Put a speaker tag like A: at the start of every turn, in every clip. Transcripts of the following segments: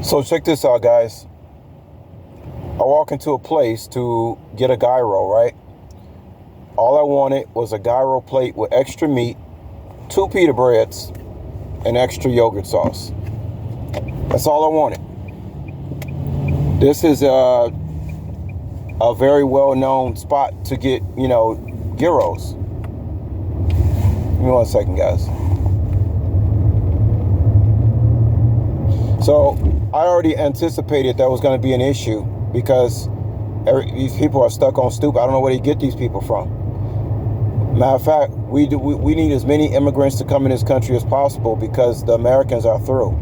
A: So check this out, guys. I walk into a place to get a gyro, right? All I wanted was a gyro plate with extra meat, 2 pita breads, and extra yogurt sauce. That's all I wanted. This is a very well-known spot to get, gyros. Give me 1 second, guys. So I already anticipated that was going to be an issue because these people are stuck on stupid. I don't know where they get these people from. Matter of fact, we need as many immigrants to come in this country as possible because the Americans are through.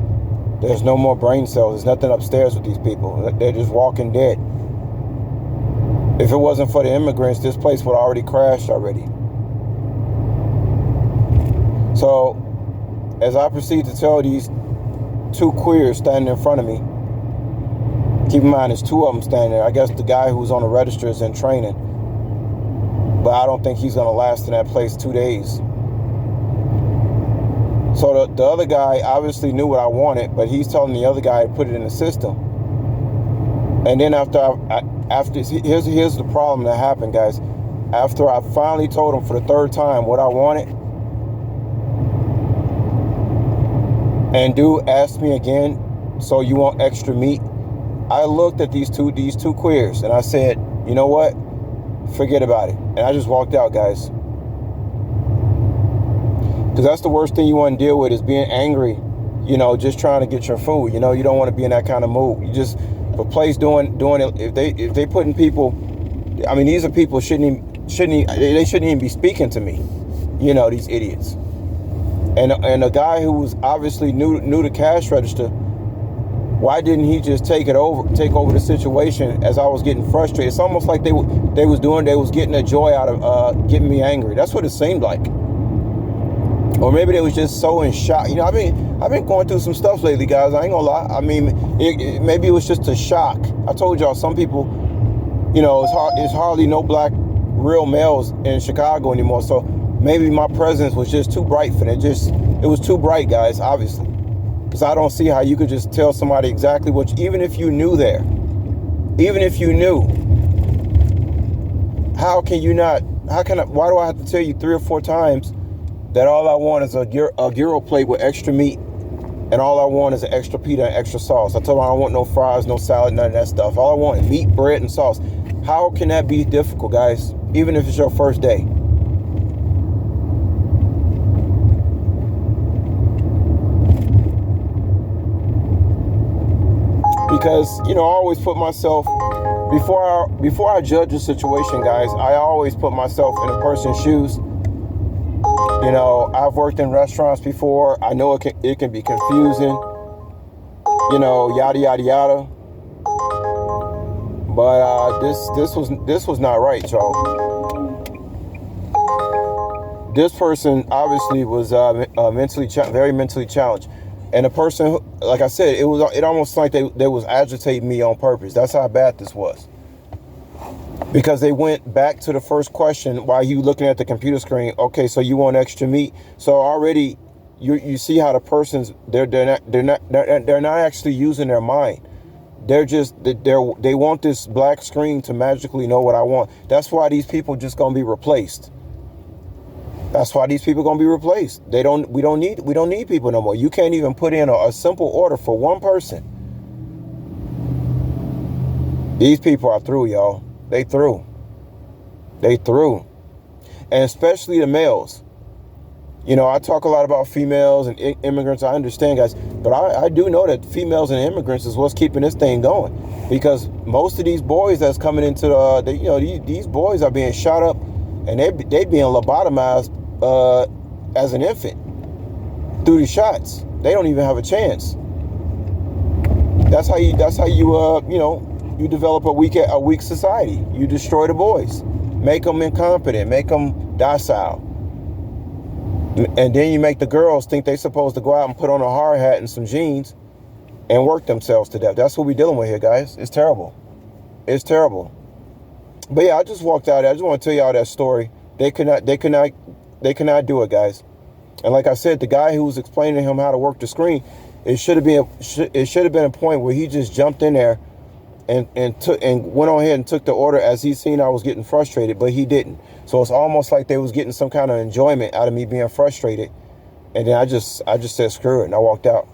A: There's no more brain cells. There's nothing upstairs with these people. They're just walking dead. If it wasn't for the immigrants, this place would already crash already. So, as I proceed to tell these 2 queers standing in front of me, keep in mind there's 2 of them standing there. I guess the guy who's on the register is in training, but I don't think he's going to last in that place 2 days. So the other guy obviously knew what I wanted, but he's telling the other guy to put it in the system. And then here's the problem that happened, guys. After I finally told him for the 3rd time what I wanted, and dude asked me again, so you want extra meat? I looked at these two queers and I said, you know what? Forget about it. And I just walked out, guys. Because that's the worst thing you want to deal with is being angry, just trying to get your food. You don't want to be in that kind of mood. You just, if a place doing it, if they putting people, I mean, these are people they shouldn't even be speaking to me. These idiots. And a guy who was obviously new to cash register, why didn't he just take over the situation as I was getting frustrated? It's almost like they was getting a joy out of getting me angry. That's what it seemed like. Or maybe they was just so in shock. I've been going through some stuff lately, guys. I ain't gonna lie. I mean, maybe it was just a shock. I told y'all some people, it's hardly no black real males in Chicago anymore. So maybe my presence was just too bright for them. It was too bright, guys, obviously. Because I don't see how you could just tell somebody exactly even if you knew why do I have to tell you 3 or 4 times that all I want is a gyro plate with extra meat, and all I want is an extra pita and extra sauce? I told them I don't want no fries, no salad, none of that stuff. All I want is meat, bread, and sauce. How can that be difficult, guys? Even if it's your first day. Because, I always put myself, before I judge a situation, guys, I always put myself in a person's shoes. I've worked in restaurants before. I know it can be confusing, yada, yada, yada. But this was not right, y'all. This person obviously was very mentally challenged. And the person, like I said, it almost like they was agitating me on purpose. That's how bad this was. Because they went back to the first question while you looking at the computer screen. Okay, so you want extra meat? So already you see how the person's they're not actually using their mind. They want this black screen to magically know what I want. That's why these people just gonna be replaced. That's why these people gonna be replaced. We don't need people no more. You can't even put in a simple order for one person. These people are through, y'all. They through. And especially the males. I talk a lot about females and immigrants. I understand, guys, but I do know that females and immigrants is what's keeping this thing going. Because most of these boys that's coming into these boys are being shot up, and they being lobotomized as an infant through the shots. They don't even have a chance. That's how you develop a weak society. You destroy the boys, make them incompetent, make them docile, and then you make the girls think they're supposed to go out and put on a hard hat and some jeans and work themselves to death. That's what we're dealing with here, guys. It's terrible. But yeah, I just walked out. I just want to tell y'all that story. They could not do it, guys. And like I said, the guy who was explaining to him how to work the screen, It should have been a point where he just jumped in there and went on ahead and took the order as he seen I was getting frustrated, but he didn't. So it's almost like they was getting some kind of enjoyment out of me being frustrated. And then I just said screw it and I walked out.